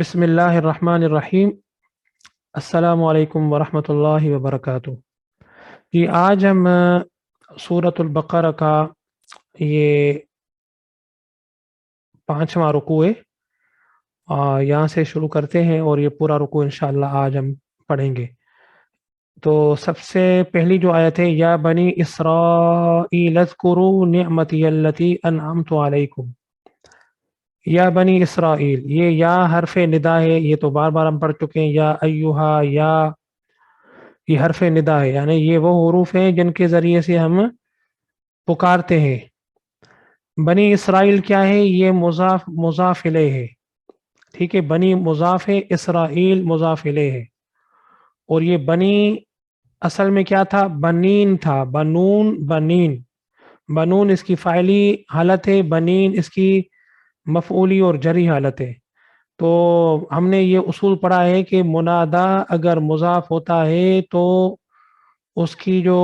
بسم اللہ الرحمن الرحیم۔ السلام علیکم ورحمۃ اللہ وبرکاتہ۔ جی آج ہم سورۃ البقرہ کا یہ 5واں رکوع ہے، یہاں سے شروع کرتے ہیں اور یہ پورا رکوع انشاءاللہ آج ہم پڑھیں گے۔ تو سب سے پہلی جو آیت ہے، یا بنی اسرائیل اذکروا نعمتی التی انعمت علیکم۔ یا بنی اسرائیل، یہ یا حرف ندا ہے، یہ تو بار بار ہم پڑھ چکے ہیں۔ یا ایہا، یا یہ حرف ندا ہے، یعنی یہ وہ حروف ہیں جن کے ذریعے سے ہم پکارتے ہیں۔ بنی اسرائیل کیا ہے؟ یہ مضاف الیہ ہے، ٹھیک ہے۔ بنی مضاف ہے، اسرائیل مضاف الیہ ہے، اور یہ بنی اصل میں کیا تھا؟ بنین تھا، بنون، بنین۔ بنون اس کی فاعلی حالت ہے، بنین اس کی مفعولی اور جری حالت ہے۔ تو ہم نے یہ اصول پڑھا ہے کہ منادا اگر مضاف ہوتا ہے تو اس کی جو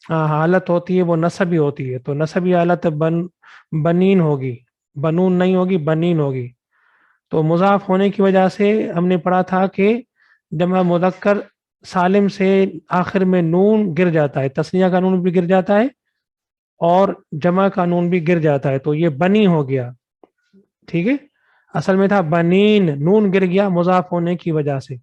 حالت ہوتی ہے وہ نسبی ہوتی ہے، تو نسبی حالت بنین ہوگی، بنون نہیں ہوگی، بنین ہوگی۔ تو مضاف ہونے کی وجہ سے ہم نے پڑھا تھا کہ جمع مذکر سالم سے آخر میں نون گر جاتا ہے، تثنیہ کا نون بھی گر جاتا ہے اور جمع کا نون بھی گر جاتا ہے، تو یہ بنی ہو گیا، ٹھیک ہے۔ اصل میں تھا بنین، نون گر گیا مضاف ہونے کی وجہ سے۔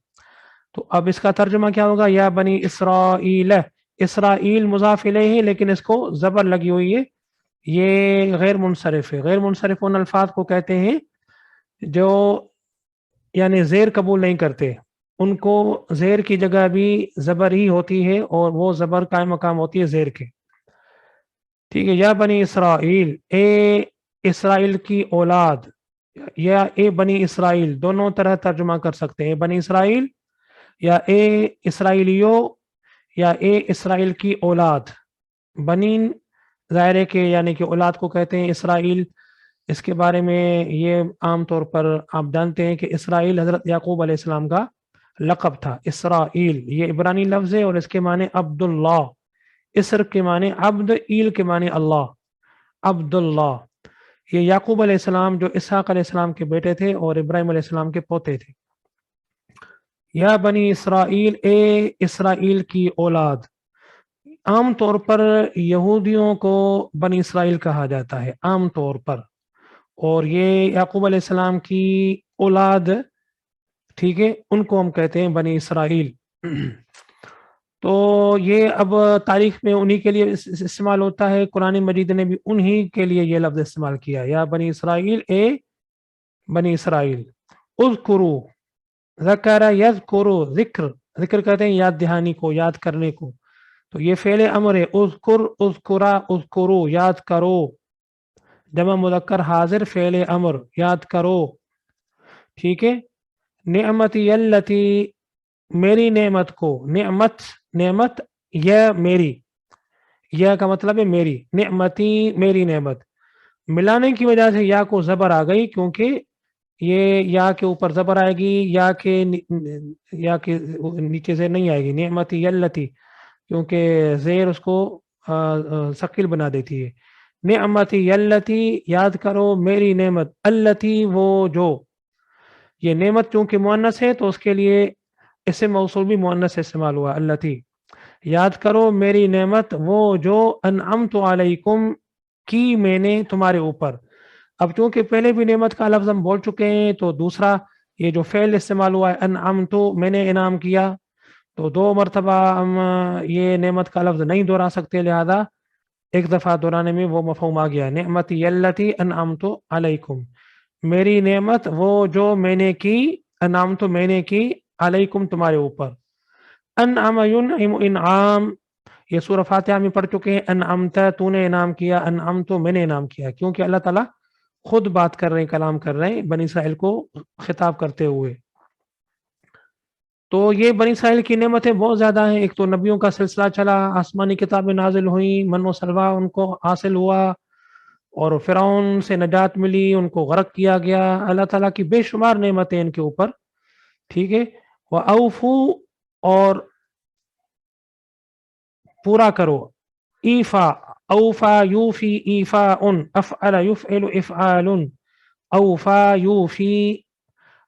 تو اب اس کا ترجمہ کیا ہوگا؟ یا بنی اسرائیل، اسرائیل مضاف الیہ ہے لیکن اس کو زبر لگی ہوئی ہے، یہ غیر منصرف ہے۔ غیر منصرف ان الفاظ کو کہتے ہیں جو یعنی زیر قبول نہیں کرتے، ان کو زیر کی جگہ بھی زبر ہی ہوتی ہے اور وہ زبر قائم مقام ہوتی ہے زیر کے، ٹھیک ہے۔ یا بنی اسرائیل، اے اسرائیل کی اولاد، یا اے بنی اسرائیل، دونوں طرح ترجمہ کر سکتے ہیں، بنی اسرائیل یا اے اسرائیلیو یا اے اسرائیل کی اولاد۔ بنین ظاہر ہے کہ یعنی کہ اولاد کو کہتے ہیں۔ اسرائیل، اس کے بارے میں یہ عام طور پر آپ جانتے ہیں کہ اسرائیل حضرت یعقوب علیہ السلام کا لقب تھا۔ اسرائیل یہ عبرانی لفظ ہے اور اس کے معنی عبداللہ، اسر کے معنی عبد، ایل کے معنی اللہ، عبداللہ۔ یہ یعقوب علیہ السلام جو اسحاق علیہ السلام کے بیٹے تھے اور ابراہیم علیہ السلام کے پوتے تھے۔ یا بنی اسرائیل، اے اسرائیل کی اولاد۔ عام طور پر یہودیوں کو بنی اسرائیل کہا جاتا ہے عام طور پر، اور یہ یعقوب علیہ السلام کی اولاد، ٹھیک ہے، ان کو ہم کہتے ہیں بنی اسرائیل۔ تو یہ اب تاریخ میں انہی کے لیے استعمال ہوتا ہے، قرآن مجید نے بھی انہی کے لیے یہ لفظ استعمال کیا، یا بنی اسرائیل، اے بنی اسرائیل۔ اذکروا، ذکر یذکر، ذکر، ذکر کہتے ہیں یاد دہانی کو، یاد کرنے کو، تو یہ فعل امر ہے۔ اذکر، اذکرا، اذکرو، یاد کرو، جمع مذکر حاضر فعل امر، یاد کرو، ٹھیک ہے۔ نعمتی التی، میری نعمت کو، نعمت، نعمت یا میری، یا کا مطلب ہے میری، نعمتی میری نعمت، ملانے کی وجہ سے یا کو زبر آ گئی، کیونکہ یہ یا کے اوپر زبر آئے گی، یا کے نیچے سے نہیں آئے گی، نعمتی التی، کیونکہ زیر اس کو ثقیل بنا دیتی ہے۔ نعمتی التی، یاد کرو میری نعمت، التی وہ جو، یہ نعمت چونکہ مؤنث ہے تو اس کے لیے اسم موصول بھی مؤنث استعمال ہوا، التی، یاد کرو میری نعمت وہ جو انعمت علیکم، کی میں نے تمہارے اوپر۔ اب چونکہ پہلے بھی نعمت کا لفظ ہم بول چکے ہیں تو دوسرا یہ جو فعل استعمال ہوا ہے انعمت، میں نے انعام کیا، تو دو مرتبہ ہم یہ نعمت کا لفظ نہیں دہرا سکتے، لہذا ایک دفعہ دہرانے میں وہ مفہوم آ گیا، نعمتی التی انعمت علیکم، میری نعمت وہ جو میں نے کی، انعمت میں نے کی، علیکم تمہارے اوپر۔ انعم ینعم، انعام، یہ سورہ فاتحہ میں پڑھ چکے ہیں، انعمت تو نے انعام کیا، انعمت میں نے انعام کیا، کیونکہ اللہ تعالیٰ خود بات کر رہے ہیں، کلام کر رہے ہیں بنی اسرائیل کو خطاب کرتے ہوئے۔ تو یہ بنی اسرائیل کی نعمتیں بہت زیادہ ہیں۔ ایک تو نبیوں کا سلسلہ چلا، آسمانی کتابیں نازل ہوئیں، من و سلوہ ان کو حاصل ہوا، اور فرعون سے نجات ملی، ان کو غرق کیا گیا، اللہ تعالیٰ کی بے شمار نعمتیں ان کے اوپر، ٹھیک ہے۔ وَأَوْفُوا، اور پورا کرو، ایفا، اوفا یوفی ایفا ان، افعل یفعل افعال، اوفا یوفی،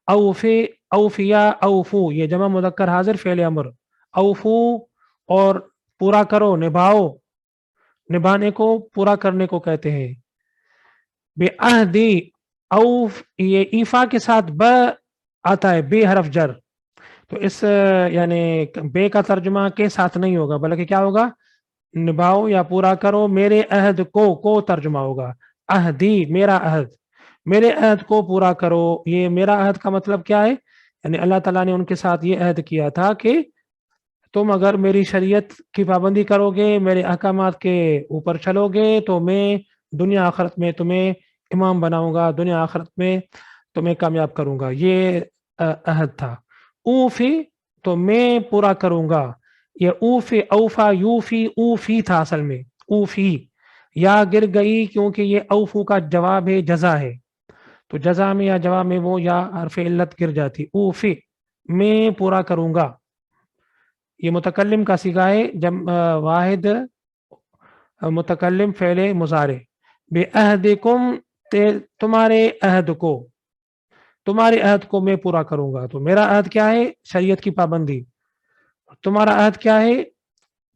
اوفی، اوفیا، اوفو، یہ جمع مذکر حاضر فعل امر. اوفو اور پورا کرو، نبھاؤ، نبھانے کو پورا کرنے کو کہتے ہیں. بے عہدی، اوف یہ ایفا کے ساتھ ب آتا ہے، بے حرف جر، تو اس یعنی بے کا ترجمہ کے ساتھ نہیں ہوگا بلکہ کیا ہوگا، نبھاؤ یا پورا کرو میرے عہد کو ترجمہ ہوگا. عہدی میرا عہد، میرے عہد کو پورا کرو. یہ میرا عہد کا مطلب کیا ہے، یعنی اللہ تعالیٰ نے ان کے ساتھ یہ عہد کیا تھا کہ تم اگر میری شریعت کی پابندی کرو گے، میرے احکامات کے اوپر چلو گے، تو میں دنیا آخرت میں تمہیں امام بناؤں گا، دنیا آخرت میں تمہیں کامیاب کروں گا. یہ عہد تھا. اوفی تو میں پورا کروں گا. یہ اوفی، اوفا، یوفی، اوفی تھا اصل میں، اوفی. یا گر گئی کیونکہ یہ اوفو کا جواب ہے، جزا ہے، تو جزا میں یا جواب میں وہ یا حرف علت گر جاتی. اوفی میں پورا کروں گا. یہ متکلم کا صیغہ ہے، واحد متکلم فعل مضارع. بے عہدکم تمہارے عہد کو، تمہارے عہد کو میں پورا کروں گا. تو میرا عہد کیا ہے، شریعت کی پابندی. تمہارا عہد کیا ہے،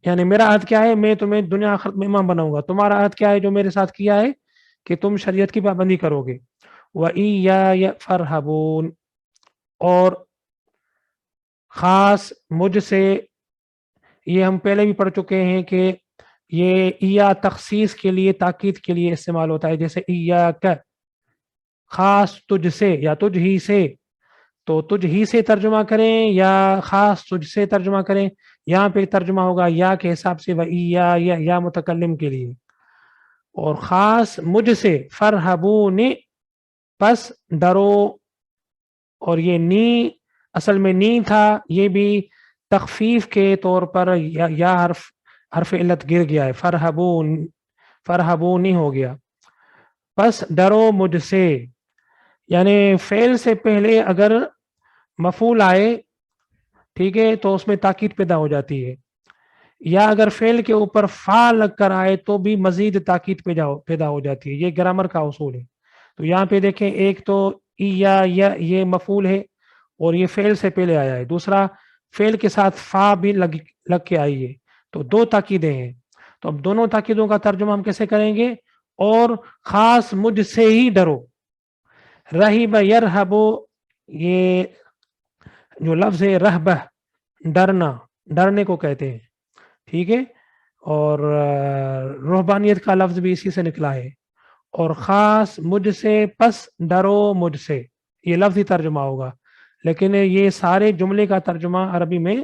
یعنی میرا عہد کیا ہے، میں تمہیں دنیا آخرت میں امام بناؤں گا. تمہارا عہد کیا ہے جو میرے ساتھ کیا ہے، کہ تم شریعت کی پابندی کرو گے. وَإِيَّايَ فَارْهَبُونَ اور خاص مجھ سے، یہ ہم پہلے بھی پڑھ چکے ہیں کہ یہ ایا تخصیص کے لیے، تاکید کے لیے استعمال ہوتا ہے. جیسے ایاک، خاص تجھ سے یا تجھ ہی سے، تو تجھ ہی سے ترجمہ کریں یا خاص تجھ سے ترجمہ کریں. یہاں پہ ترجمہ ہوگا یا کے حساب سے، وَإِيَّا یا متکلم کے لیے. اور خاص مجھ سے، فرحبونی پس ڈرو. اور یہ نی اصل میں نی تھا، یہ بھی تخفیف کے طور پر یا حرف علت گر گیا ہے، فرحبونی ہو گیا. پس ڈرو مجھ سے، یعنی فعل سے پہلے اگر مفعول آئے، ٹھیک ہے، تو اس میں تاکید پیدا ہو جاتی ہے. یا اگر فعل کے اوپر فا لگ کر آئے تو بھی مزید تاکید پیدا ہو جاتی ہے. یہ گرامر کا اصول ہے. تو یہاں پہ دیکھیں، ایک تو یا یہ مفعول ہے اور یہ فعل سے پہلے آیا ہے، دوسرا فعل کے ساتھ فا بھی لگ کے آئی ہے، تو دو تاکیدیں ہیں. تو اب دونوں تاکیدوں کا ترجمہ ہم کیسے کریں گے، اور خاص مجھ سے ہی ڈرو. رہیب یرہبو، یہ جو لفظ ہے رہبہ، ڈرنا، ڈرنے کو کہتے ہیں، ٹھیک ہے. اور رہبانیت کا لفظ بھی اسی سے نکلا ہے. اور خاص مجھ سے پس ڈرو مجھ سے، یہ لفظی ترجمہ ہوگا. لیکن یہ سارے جملے کا ترجمہ عربی میں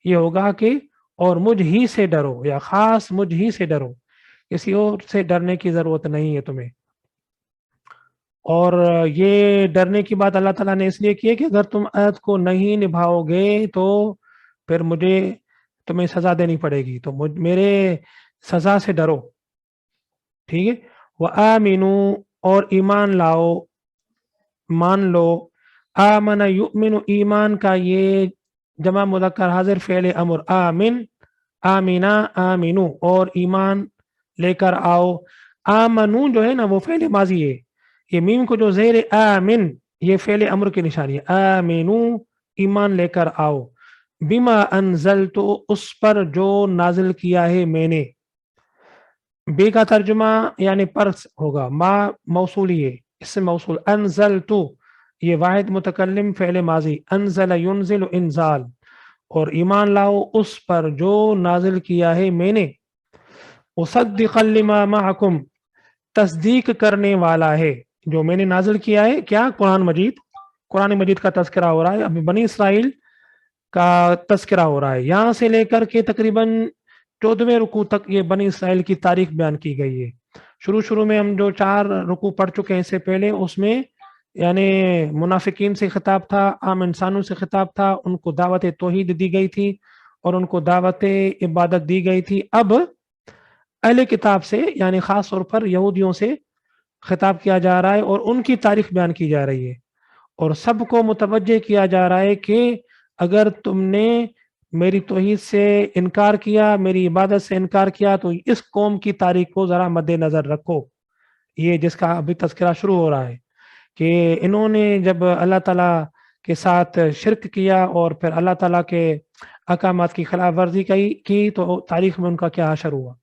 یہ ہوگا کہ اور مجھ ہی سے ڈرو، یا خاص مجھ ہی سے ڈرو، کسی اور سے ڈرنے کی ضرورت نہیں ہے تمہیں. اور یہ ڈرنے کی بات اللہ تعالیٰ نے اس لیے کی ہے کہ اگر تم عہد کو نہیں نبھاؤ گے تو پھر مجھے تمہیں سزا دینی پڑے گی، تو میرے سزا سے ڈرو، ٹھیک ہے. وَآمِنُوا اور ایمان لاؤ، مان لو. آمن یؤمن، ایمان کا یہ جمع مذکر حاضر فعل امر. آمن، آمنا، آمنو، اور ایمان لے کر آؤ. آمنو جو ہے نا وہ فعل ماضی ہے، یہ میم کو جو زیر آمن یہ فعل امر کی نشانی ہے. آمنو ایمان لے کر آؤ. بما انزلت اس پر جو نازل کیا ہے میں نے. بے کا ترجمہ یعنی پر ہوگا، ما موصولی ہے، اس سے موصول. انزلت یہ واحد متکلم فعل ماضی، انزل ینزل انزال. اور ایمان لاؤ اس پر جو نازل کیا ہے میں نے. مصدقا لما معکم تصدیق کرنے والا ہے جو میں نے نازل کیا ہے. کیا؟ قرآن مجید. قرآن مجید کا تذکرہ ہو رہا ہے، اب بنی اسرائیل کا تذکرہ ہو رہا ہے. یہاں سے لے کر کے تقریباً 14ویں رکوع تک یہ بنی اسرائیل کی تاریخ بیان کی گئی ہے. شروع میں ہم جو 4 رکوع پڑھ چکے ہیں اس سے پہلے، اس میں یعنی منافقین سے خطاب تھا، عام انسانوں سے خطاب تھا، ان کو دعوت توحید دی گئی تھی اور ان کو دعوت عبادت دی گئی تھی. اب اہل کتاب سے یعنی خاص طور پر یہودیوں سے خطاب کیا جا رہا ہے اور ان کی تاریخ بیان کی جا رہی ہے، اور سب کو متوجہ کیا جا رہا ہے کہ اگر تم نے میری توحید سے انکار کیا، میری عبادت سے انکار کیا، تو اس قوم کی تاریخ کو ذرا مد نظر رکھو. یہ جس کا ابھی تذکرہ شروع ہو رہا ہے کہ انہوں نے جب اللہ تعالیٰ کے ساتھ شرک کیا اور پھر اللہ تعالیٰ کے احکامات کی خلاف ورزی کی تو تاریخ میں ان کا کیا حشر ہوا۔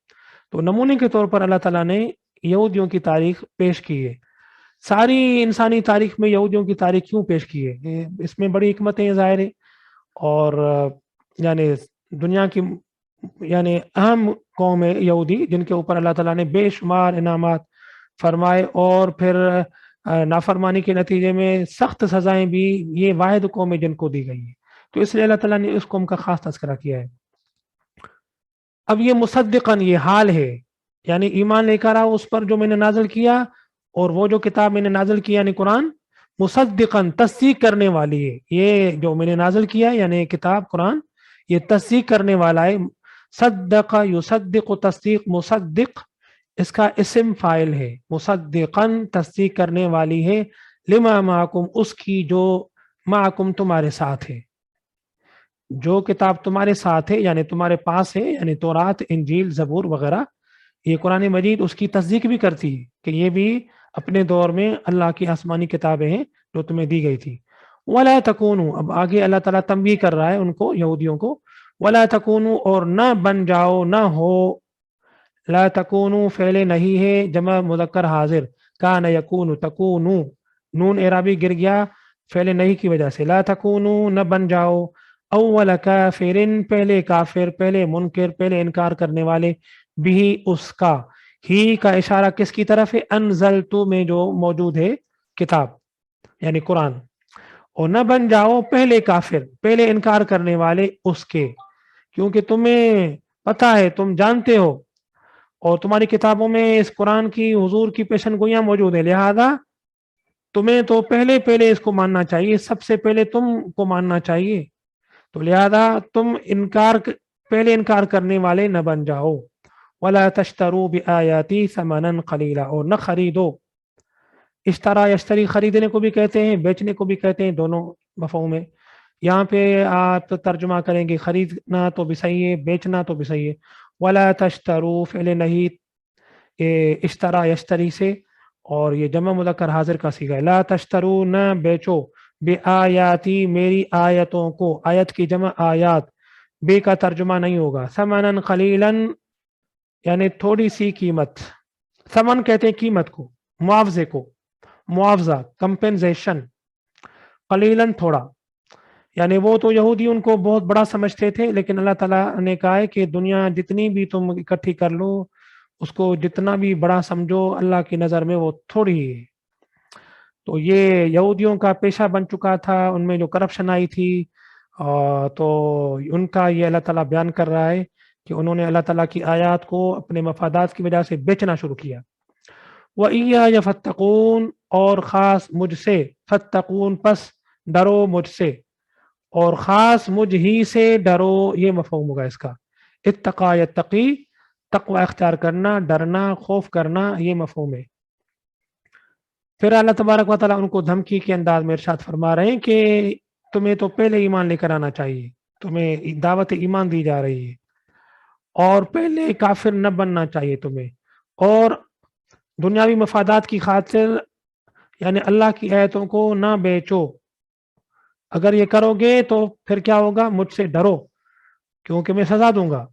تو نمونے کے طور پر اللہ تعالیٰ نے یہودیوں کی تاریخ پیش کی ہے۔ ساری انسانی تاریخ میں یہودیوں کی تاریخ کیوں پیش کی ہے؟ اس میں بڑی حکمتیں ظاہر ہیں، اور یعنی دنیا کی یعنی اہم قوم ہے یہودی، جن کے اوپر اللہ تعالیٰ نے بے شمار انعامات فرمائے، اور پھر نافرمانی کے نتیجے میں سخت سزائیں بھی یہ واحد قوم ہے جن کو دی گئی ہے۔ تو اس لیے اللہ تعالیٰ نے اس قوم کا خاص تذکرہ کیا ہے۔ اب یہ مصدقاً یہ حال ہے، یعنی ایمان لے کر آؤ اس پر جو میں نے نازل کیا، اور وہ جو کتاب میں نے نازل کیا یعنی قرآن، مصدقاً تصدیق کرنے والی ہے۔ یہ جو میں نے نازل کیا یعنی کتاب قرآن، یہ تصدیق کرنے والا ہے۔ صدق یصدق تصدیق، مصدق اس کا اسم فاعل ہے، مصدقاً تصدیق کرنے والی ہے، لما معکم اس کی جو معکم تمہارے ساتھ ہے، جو کتاب تمہارے ساتھ ہے یعنی تمہارے پاس ہے، یعنی تورات، انجیل، زبور وغیرہ، یہ قرآن مجید اس کی تصدیق بھی کرتی ہے کہ یہ بھی اپنے دور میں اللہ کی آسمانی کتابیں ہیں جو تمہیں دی گئی تھی۔ وَلَا تَكُونُوا، اب آگے اللہ تعالیٰ تنبیہ کر رہا ہے ان کو، یہودیوں کو، وَلَا تَكُونُوا اور نہ بن جاؤ، نہ ہو، لا تکونو فعل نہیں ہے جمع مذکر حاضر، کان یکون تکونو، نون اعرابی گر گیا فعل نہیں کی وجہ سے، لا تکونو نہ بن جاؤ، اول کافرن پہلے کافر، پہلے منکر، پہلے انکار کرنے والے، بھی اس کا، ہی کا اشارہ کس کی طرف ہے؟ انزلتو میں جو موجود ہے کتاب یعنی قرآن، اور نہ بن جاؤ پہلے کافر، پہلے انکار کرنے والے اس کے، کیونکہ تمہیں پتہ ہے، تم جانتے ہو، اور تمہاری کتابوں میں اس قرآن کی حضور کی پیشن گوئیاں موجود ہیں، لہذا تمہیں تو پہلے اس کو ماننا چاہیے، سب سے پہلے تم کو ماننا چاہیے، تو لہذا تم پہلے انکار کرنے والے نہ بن جاؤ۔ وَلَا تَشْتَرُوا بِآيَاتِي ثَمَنًا قَلِيلًا، اور نہ خریدو، اشترا یشتری خریدنے کو بھی کہتے ہیں، بیچنے کو بھی کہتے ہیں، دونوں مفہوم ہے۔ یہاں پہ آپ ترجمہ کریں گے خریدنا تو بھی صحیح ہے، بیچنا تو بھی صحیح ہے۔ ولا تشترو فعل نہیں اشترا یشتری سے، اور یہ جمع مذکر حاضر کا صیغہ ہے، لا تشترو نہ بیچو، بے آیاتی میری آیتوں کو، آیت کی جمع آیات، بے کا ترجمہ نہیں ہوگا، ثمنًا قلیلاً یعنی تھوڑی سی قیمت، ثمن کہتے ہیں قیمت کو، معاوضے کو، معاوضہ، کمپنزیشن، قلیلاً تھوڑا، یعنی وہ تو یہودی ان کو بہت بڑا سمجھتے تھے، لیکن اللہ تعالیٰ نے کہا ہے کہ دنیا جتنی بھی تم اکٹھی کر لو، اس کو جتنا بھی بڑا سمجھو، اللہ کی نظر میں وہ تھوڑی ہے۔ تو یہ یہودیوں کا پیشہ بن چکا تھا، ان میں جو کرپشن آئی تھی، تو ان کا یہ اللہ تعالیٰ بیان کر رہا ہے کہ انہوں نے اللہ تعالیٰ کی آیات کو اپنے مفادات کی وجہ سے بیچنا شروع کیا۔ وَإِيَّايَ فَاتَّقُونَ اور خاص مجھ سے، فَاتَّقُونَ پس ڈرو مجھ سے، اور خاص مجھ ہی سے ڈرو، یہ مفہوم ہوگا اس کا، اتقا یتقی، تقوی اختیار کرنا، ڈرنا، خوف کرنا، یہ مفہوم ہے۔ پھر اللہ تبارک و تعالیٰ ان کو دھمکی کے انداز میں ارشاد فرما رہے ہیں کہ تمہیں تو پہلے ایمان لے کر آنا چاہیے، تمہیں دعوت ایمان دی جا رہی ہے، اور پہلے کافر نہ بننا چاہیے تمہیں، اور دنیاوی مفادات کی خاطر یعنی اللہ کی آیتوں کو نہ بیچو، اگر یہ کرو گے تو پھر کیا ہوگا؟ مجھ سے ڈرو کیونکہ میں سزا دوں گا۔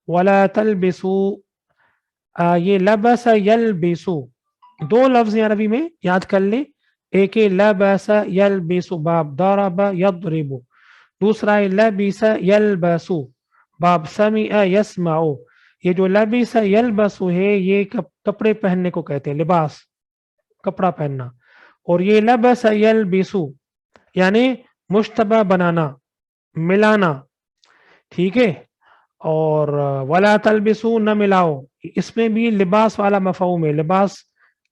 وَلَا تَلْبِسُوا، یہ لبس یلبسو، دو لفظ ہیں عربی میں، یاد کر لیں، ایک ہے لبس یلبس باب ضرب یضرب، دوسرا ہے لبس یلبسو باب سمع یسمع۔ یہ جو لبس یلبسو ہے یہ کپڑے پہننے کو کہتے ہیں، لباس، کپڑا پہننا، اور یہ لبس یلبسو یعنی مشتبہ بنانا، ملانا، ٹھیک ہے، اور ولا تلبسو نہ ملاؤ، اس میں بھی لباس والا مفہوم ہے۔ لباس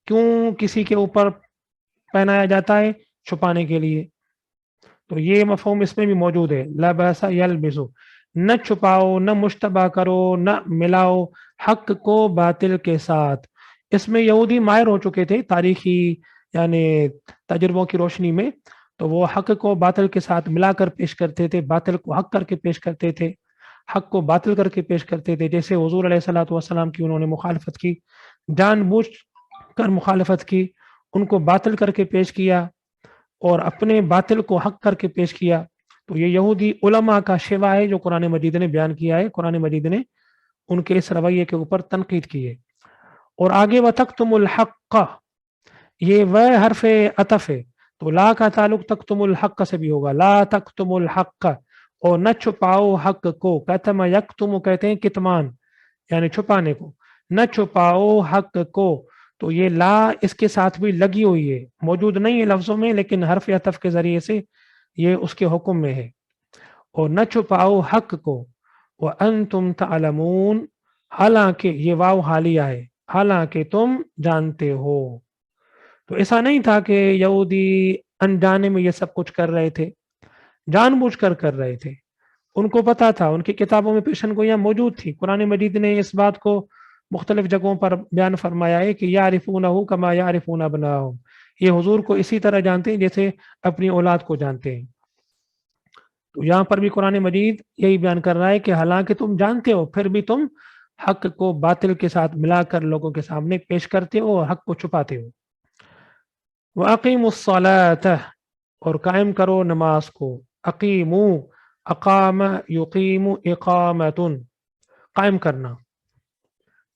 کیوں کسی کے اوپر پہنایا جاتا ہے؟ چھپانے کے لیے، تو یہ مفہوم اس میں بھی موجود ہے، لبس یلبسو، نہ چھپاؤ، نہ مشتبہ کرو، نہ ملاؤ حق کو باطل کے ساتھ۔ اس میں یہودی ماہر ہو چکے تھے تاریخی یعنی تجربوں کی روشنی میں، تو وہ حق کو باطل کے ساتھ ملا کر پیش کرتے تھے، باطل کو حق کر کے پیش کرتے تھے، حق کو باطل کر کے پیش کرتے تھے، جیسے حضور علیہ الصلوۃ والسلام کی انہوں نے مخالفت کی، جان بوجھ کر مخالفت کی، ان کو باطل کر کے پیش کیا، اور اپنے باطل کو حق کر کے پیش کیا. تو یہ یہودی علماء کا شیوا ہے جو قرآن مجید نے بیان کیا ہے. قرآن مجید نے ان کے اس رویے کے اوپر تنقید کی ہے. اور آگے وَتَكْتُمُ الْحَقَّ، یہ وہ حرف عطف ہے، تو لا کا تعلق تکتم الحق سے بھی ہوگا. لا تکتم الحق، اور نہ چھپاؤ حق کو. کتم یکتم کہتے ہیں کتمان، یعنی چھپانے کو. نہ چھپاؤ حق کو. تو یہ لا اس کے ساتھ بھی لگی ہوئی ہے، موجود نہیں ہے لفظوں میں، لیکن حرف عطف کے ذریعے سے یہ اس کے حکم میں ہے. اور نہ چھپاؤ حق کو. وَأَنْتُمْ تَعْلَمُونَ، حالانکہ یہ واو حالیہ ہے، حالانکہ تم جانتے ہو. تو ایسا نہیں تھا کہ یہودی انجانے میں یہ سب کچھ کر رہے تھے، جان بوجھ کر رہے تھے. ان کو پتا تھا، ان کی کتابوں میں پیشن گوئیاں موجود تھی. قرآن مجید نے اس بات کو مختلف جگہوں پر بیان فرمایا ہے کہ یعرفونہ کما یعرفون ابناءہم، یہ حضور کو اسی طرح جانتے ہیں جیسے اپنی اولاد کو جانتے ہیں. تو یہاں پر بھی قرآن مجید یہی بیان کر رہا ہے کہ حالانکہ تم جانتے ہو، پھر بھی تم حق کو باطل کے ساتھ ملا کر لوگوں کے سامنے پیش کرتے ہو اور حق کو چھپاتے ہو. وَأَقِيمُوا الصَّلَاةَ، اور قائم کرو نماز کو. اقیموا، اقام یقیم اقامۃ، قائم کرنا.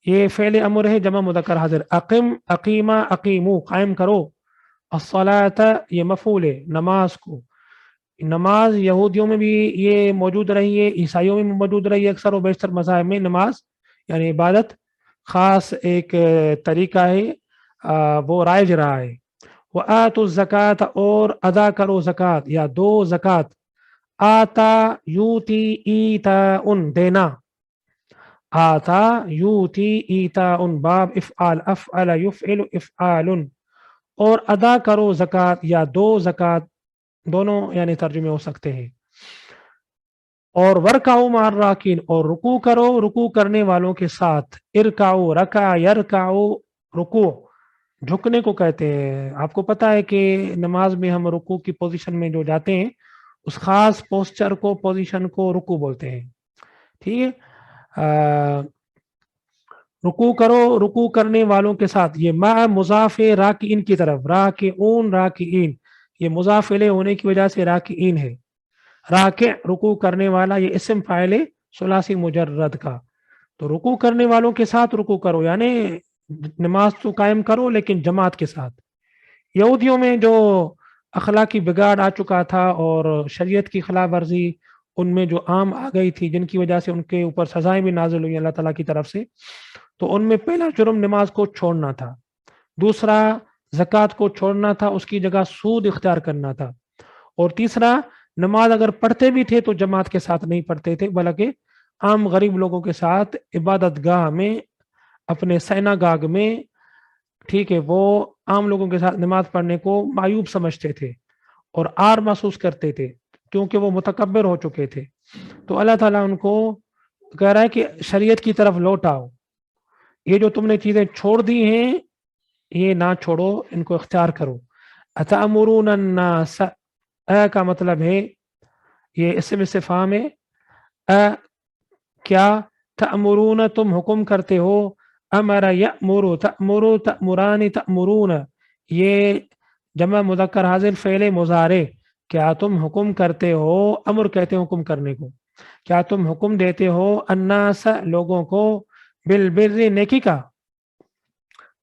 یہ فعل امر ہے جمع مذکر حاضر. اقم، اقیما، اقیمو، قائم کرو. الصلاۃ یہ مفعول ہے، نماز کو. نماز یہودیوں میں بھی یہ موجود رہی ہے، عیسائیوں میں موجود رہی ہے. اکثر و بیشتر مذاہب میں نماز یعنی عبادت خاص ایک طریقہ ہے، وہ رائج رہا ہے. وآتوا الزکات، اور ادا کرو زکات یا دو زکات. آتا یوتی ایتاء، دینا. آتا یوتی ایتاء، باب افعال، افعل یفعل افعال. اور ادا کرو زکات یا دو زکات، دونوں یعنی ترجمے ہو سکتے ہیں. اور ورکعوا مع الراکعین، اور رکوع کرو رکوع کرنے والوں کے ساتھ. ارکعوا، رکع یرکعوا، رکوع جھکنے کو کہتے ہیں. آپ کو پتا ہے کہ نماز میں ہم رکوع کی پوزیشن میں جو جاتے ہیں اس خاص پوسچر کو، پوزیشن کو رکوع بولتے ہیں. ٹھیک ہے، رکوع کرو رکوع کرنے والوں کے ساتھ. یہ مع مضاف راکعین کی طرف، راکعون راکعین، یہ مضاف الیہ ہونے کی وجہ سے راکعین ہے. راکع رکوع کرنے والا، یہ اسم فاعل ہے ثلاثی مجرد کا. تو رکوع کرنے والوں کے ساتھ رکوع کرو، یعنی نماز تو قائم کرو لیکن جماعت کے ساتھ. یہودیوں میں جو اخلاقی بگاڑ آ چکا تھا اور شریعت کی خلاف ورزی ان میں جو عام آ گئی تھی، جن کی وجہ سے ان کے اوپر سزائیں بھی نازل ہوئی اللہ تعالیٰ کی طرف سے. تو ان میں پہلا جرم نماز کو چھوڑنا تھا، دوسرا زکوٰۃ کو چھوڑنا تھا، اس کی جگہ سود اختیار کرنا تھا، اور تیسرا نماز اگر پڑھتے بھی تھے تو جماعت کے ساتھ نہیں پڑھتے تھے، بلکہ عام غریب لوگوں کے ساتھ عبادت گاہ میں، اپنے سینا گاگ میں، ٹھیک ہے، وہ عام لوگوں کے ساتھ نماز پڑھنے کو معیوب سمجھتے تھے اور آر محسوس کرتے تھے کیونکہ وہ متکبر ہو چکے تھے. تو اللہ تعالیٰ ان کو کہہ رہا ہے کہ شریعت کی طرف لوٹ آؤ، یہ جو تم نے چیزیں چھوڑ دی ہیں یہ نہ چھوڑو، ان کو اختیار کرو. اتامرون الناس، کا مطلب ہے یہ اسم استفہام ہے. کیا؟ تأمرون تم حکم کرتے ہو، امر یأمر، تأمر تأمران تأمرون، یہ جمع مذکر حاضر فعل مضارع. کیا تم حکم کرتے ہو، امر کہتے ہیں حکم کرنے کو، کیا تم حکم دیتے ہو الناس لوگوں کو، بالبر نیکی کا.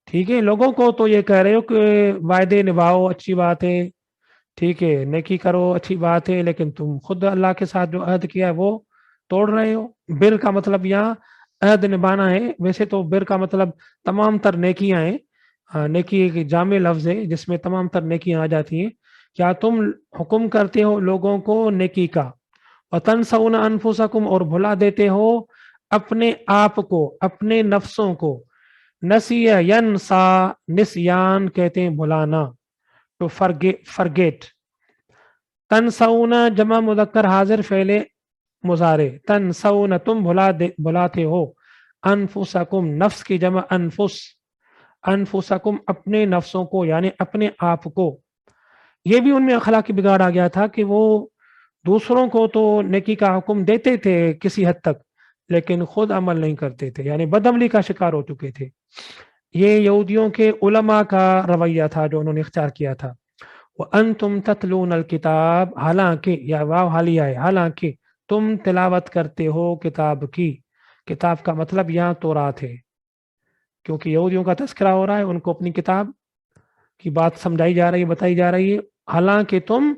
ٹھیک ہے، لوگوں کو تو یہ کہہ رہے ہو کہ وعدے نبھاؤ، اچھی بات ہے، ٹھیک ہے، نیکی کرو، اچھی بات ہے، لیکن تم خود اللہ کے ساتھ جو عہد کیا ہے وہ توڑ رہے ہو. بر کا مطلب یہاں عہد نبھانا ہے. ویسے تو بر کا مطلب تمام تر نیکیاں ہیں، نیکی ایک جامع لفظ ہے جس میں تمام تر نیکیاں آ جاتی ہیں. کیا تم حکم کرتے ہو لوگوں کو نیکی کا، وتنسون انفسکم، اور بھلا دیتے ہو اپنے آپ کو، اپنے نفسوں کو. نسی ینسا، نسیان کہتے ہیں بھلانا، تو فرگیٹ. تنسون جمع مذکر حاضر فعل مضارع. تنسون تم بھلاتے ہو، انفسکم نفس کی جمع انفس، انفسکم اپنے نفسوں کو یعنی اپنے آپ کو. یہ بھی ان میں اخلاقی بگاڑ آ گیا تھا کہ وہ دوسروں کو تو نیکی کا حکم دیتے تھے کسی حد تک لیکن خود عمل نہیں کرتے تھے، یعنی بدعملی کا شکار ہو چکے تھے. یہ یہودیوں کے علماء کا رویہ تھا جو انہوں نے اختیار کیا تھا. وَأَنْتُمْ تَتْلُونَ الْكِتَابَ، حالانکہ، یا واو حالیہ ہے، حالانکہ تم تلاوت کرتے ہو کتاب کی. کتاب کا مطلب یہاں تورات ہے، کیونکہ یہودیوں کا تذکرہ ہو رہا ہے، ان کو اپنی کتاب کی بات سمجھائی جا رہی ہے، بتائی جا رہی ہے. حالانکہ تم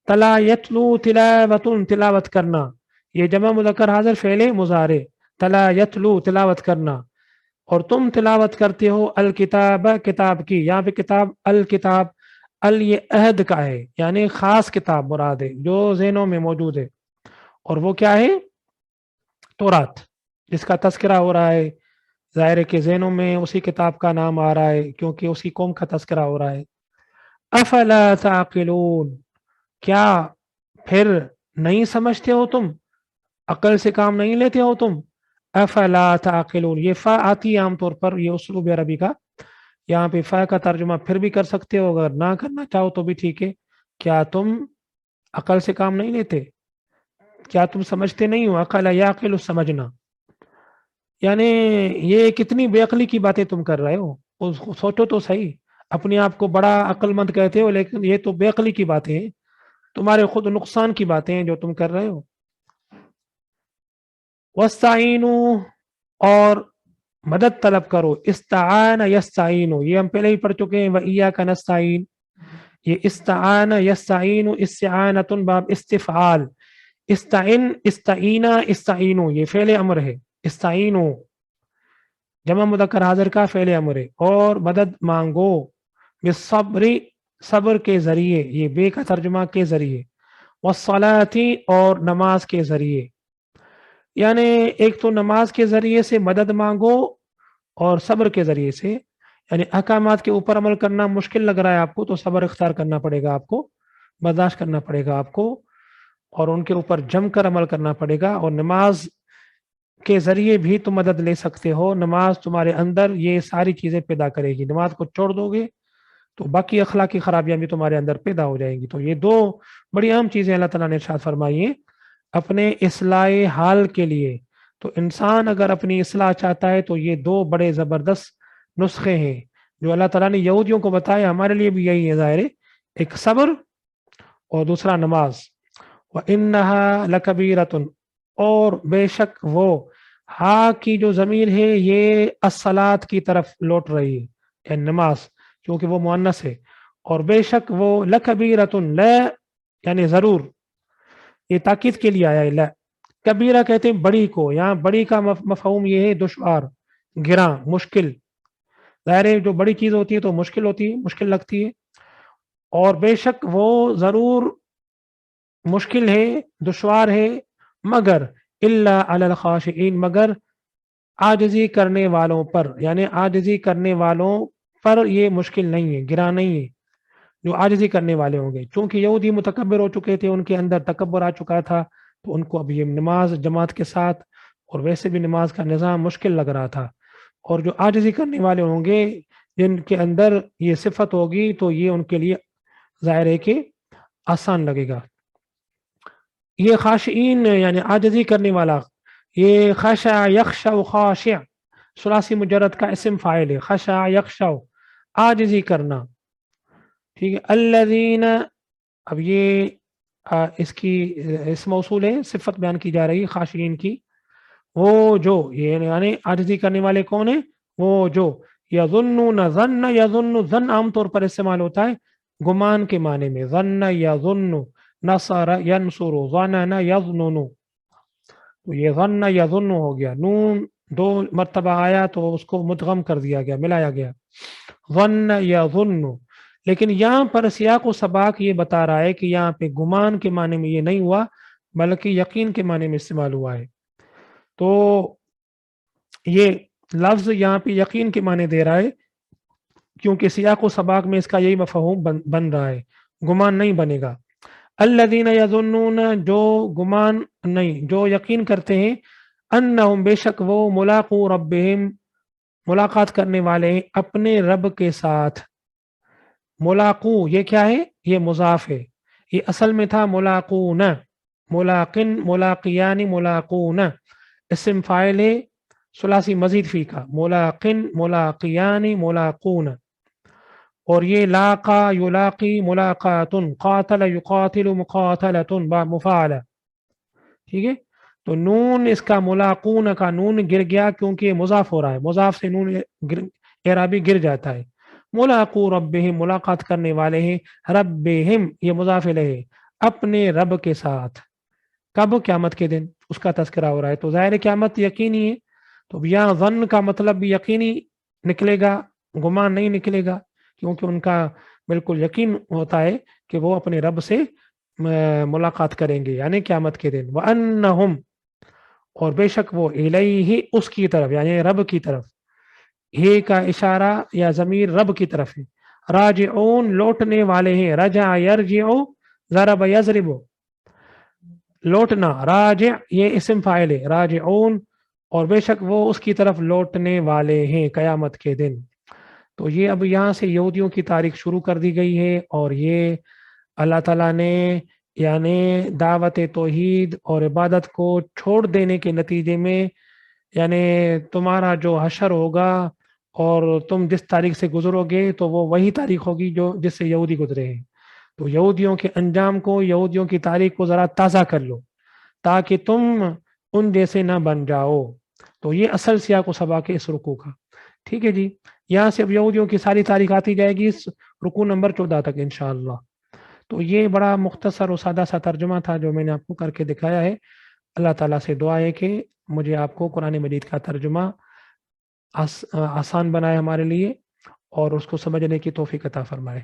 تلا یتلو تلاوتن، تلاوت کرنا، یہ جمع مذکر حاضر فعل مضارع، تلا یتلو تلاوت کرنا، اور تم تلاوت کرتے ہو الکتاب کتاب کی. یہاں پہ کتاب الکتاب، ال یہ عہد کا ہے، یعنی خاص کتاب مراد ہے جو ذہنوں میں موجود ہے، اور وہ کیا ہے؟ تورات، جس کا تذکرہ ہو رہا ہے. ظاہر ہے کہ ذہنوں میں اسی کتاب کا نام آ رہا ہے کیونکہ اسی قوم کا تذکرہ ہو رہا ہے. افلا تعقلون، کیا پھر نہیں سمجھتے ہو تم، عقل سے کام نہیں لیتے ہو تم؟ افلا تعقلون، یہ فا آتی ہے عام طور پر، یہ اسلوب عربی کا. یہاں پہ فا کا ترجمہ پھر بھی کر سکتے ہو، اگر نہ کرنا چاہو تو بھی ٹھیک ہے. کیا تم عقل سے کام نہیں لیتے؟ کیا تم سمجھتے نہیں ہو؟ عقل یعقل، سمجھنا، یعنی یہ کتنی بے عقلی کی باتیں تم کر رہے ہو. سوچو تو صحیح، اپنے آپ کو بڑا عقل مند کہتے ہو، لیکن یہ تو بے عقلی کی باتیں ہیں، تمہارے خود نقصان کی باتیں ہیں جو تم کر رہے ہو. وَاسْتَعِینُوا، اور مدد طلب کرو. استعان یستعین، یہ ہم پہلے ہی پڑھ چکے ہیں. وَإِيَّاكَ نَسْتَعِین، یہ استعان یستعین، استعانۃ باب استفعال. استعین، استعینا، استعینو، یہ فعل امر ہے. استعینو جمع مذکر حاضر کا فعل امر ہے. اور مدد مانگو بالصبر، صبر کے ذریعے، یہ بے کا ترجمہ کے ذریعے. والصلاة، اور نماز کے ذریعے. یعنی ایک تو نماز کے ذریعے سے مدد مانگو اور صبر کے ذریعے سے. یعنی احکامات کے اوپر عمل کرنا مشکل لگ رہا ہے آپ کو تو صبر اختیار کرنا پڑے گا آپ کو، برداشت کرنا پڑے گا آپ کو، اور ان کے اوپر جم کر عمل کرنا پڑے گا. اور نماز کے ذریعے بھی تم مدد لے سکتے ہو. نماز تمہارے اندر یہ ساری چیزیں پیدا کرے گی. نماز کو چھوڑ دو گے تو باقی اخلاقی خرابیاں بھی تمہارے اندر پیدا ہو جائیں گی. تو یہ دو بڑی اہم چیزیں اللہ تعالیٰ نے ارشاد فرمائی ہیں اپنے اصلاح حال کے لیے. تو انسان اگر اپنی اصلاح چاہتا ہے تو یہ دو بڑے زبردست نسخے ہیں جو اللہ تعالیٰ نے یہودیوں کو بتایا، ہمارے لیے بھی یہی ہے ظاہر ہے، ایک صبر اور دوسرا نماز. وَإِنَّهَا لَكَبِيرَةٌ، اور بے شک وہ، ہا کی جو ضمیر ہے یہ الصلاۃ کی طرف لوٹ رہی ہے، یعنی نماز، کیونکہ وہ مؤنث ہے. اور بے شک وہ لَكَبِيرَةٌ، لا یعنی ضرور، یہ تاکید کے لیے آیا ہے. لا کبیرہ کہتے ہیں بڑی کو، یہاں بڑی کا مفہوم یہ ہے دشوار، گراں، مشکل. ظاہر ہے جو بڑی چیز ہوتی ہے تو مشکل ہوتی ہے، مشکل لگتی ہے. اور بے شک وہ ضرور مشکل ہے، دشوار ہے، مگر الا علی الخاشعین، مگر عاجزی کرنے والوں پر. یعنی عاجزی کرنے والوں پر یہ مشکل نہیں ہے، گراں نہیں ہے، جو عاجزی کرنے والے ہوں گے. چونکہ یہودی متکبر ہو چکے تھے، ان کے اندر تکبر آ چکا تھا، تو ان کو اب یہ نماز جماعت کے ساتھ اور ویسے بھی نماز کا نظام مشکل لگ رہا تھا. اور جو عاجزی کرنے والے ہوں گے، جن کے اندر یہ صفت ہوگی، تو یہ ان کے لیے ظاہر ہے کہ آسان لگے گا. یہ خاشعین یعنی عاجزی کرنے والا، یہ خشع یخشع خاشع ثلاثی مجرد کا اسم فاعل ہے. خشع یخشع، عاجزی کرنا، ٹھیک ہے. الذین، اب یہ اس کی اس موصول ہے، صفت بیان کی جا رہی ہے خاشعین کی. وہ جو، یہ یعنی عاجزی کرنے والے کون ہیں؟ وہ جو یظنون، ظن، یظن، ظن عام طور پر استعمال ہوتا ہے گمان کے معنی میں. ظن یظن، نصر ینصر، ظنن یظنن، تو یہ ظن یظن ہو گیا، نون دو مرتبہ آیا تو اس کو مدغم کر دیا گیا، ملایا گیا، ظن یظن. لیکن یہاں پر سیاق و سباق یہ بتا رہا ہے کہ یہاں پہ گمان کے معنی میں یہ نہیں ہوا بلکہ یقین کے معنی میں استعمال ہوا ہے. تو یہ لفظ یہاں پہ یقین کے معنی دے رہا ہے کیونکہ سیاق و سباق میں اس کا یہی مفہوم بن رہا ہے، گمان نہیں بنے گا. الذین یظنون، جو گمان نہیں، جو یقین کرتے ہیں، انہم بے شک وہ، ملاقو ربہم ملاقات کرنے والے ہیں اپنے رب کے ساتھ. ملاقو یہ کیا ہے؟ یہ مضاف ہے، یہ اصل میں تھا ملاقون، ملاقن، ملاقیان، ملاقون، اسم فاعل ہے ثلاثی مزید فی کا، ملاقن، ملاقیان، ملاقون. اور یہ لاقا یلاقی ملاقاتن، قاتل یقاتل مقاتلتن با مفاعلہ، ٹھیک ہے. تو نون اس کا ملاقون کا نون گر گیا کیونکہ یہ مضاف ہو رہا ہے، مضاف سے نون اعرابی گر جاتا ہے. ملاقو ربہم ملاقات کرنے والے ہیں، ربہم یہ مضاف الیہ اپنے رب کے ساتھ. کب؟ قیامت کے دن، اس کا تذکرہ ہو رہا ہے. تو ظاہر قیامت یقینی ہے، تو یہاں ظن کا مطلب بھی یقینی نکلے گا، گمان نہیں نکلے گا، کیونکہ ان کا بالکل یقین ہوتا ہے کہ وہ اپنے رب سے ملاقات کریں گے یعنی قیامت کے دن. وَأَنَّهُمْ اور بے شک وہ الیہ اس کی طرف یعنی رب کی طرف، ہی کا اشارہ یا ضمیر رب کی طرف ہے. راجعون لوٹنے والے ہیں، رجع یرجع ضرب یضرب لوٹنا، راجع یہ اسم فاعل ہے، راجعون اور بے شک وہ اس کی طرف لوٹنے والے ہیں قیامت کے دن. تو یہ اب یہاں سے یہودیوں کی تاریخ شروع کر دی گئی ہے، اور یہ اللہ تعالیٰ نے یعنی دعوت توحید اور عبادت کو چھوڑ دینے کے نتیجے میں یعنی تمہارا جو حشر ہوگا اور تم جس تاریخ سے گزرو گے تو وہ وہی تاریخ ہوگی جو جس سے یہودی گزرے ہیں. تو یہودیوں کے انجام کو، یہودیوں کی تاریخ کو ذرا تازہ کر لو تاکہ تم ان جیسے نہ بن جاؤ. تو یہ اصل سیاق و سباق ہے اس رکوع کا. ٹھیک ہے جی، یہاں سے اب یہودیوں کی ساری تاریخ آتی جائے گی اس رکوع نمبر 14 تک انشاءاللہ. تو یہ بڑا مختصر اور سادہ سا ترجمہ تھا جو میں نے آپ کو کر کے دکھایا ہے. اللہ تعالیٰ سے دعا ہے کہ مجھے آپ کو قرآن مجید کا ترجمہ آسان بنائے ہمارے لیے اور اس کو سمجھنے کی توفیق عطا فرمائے.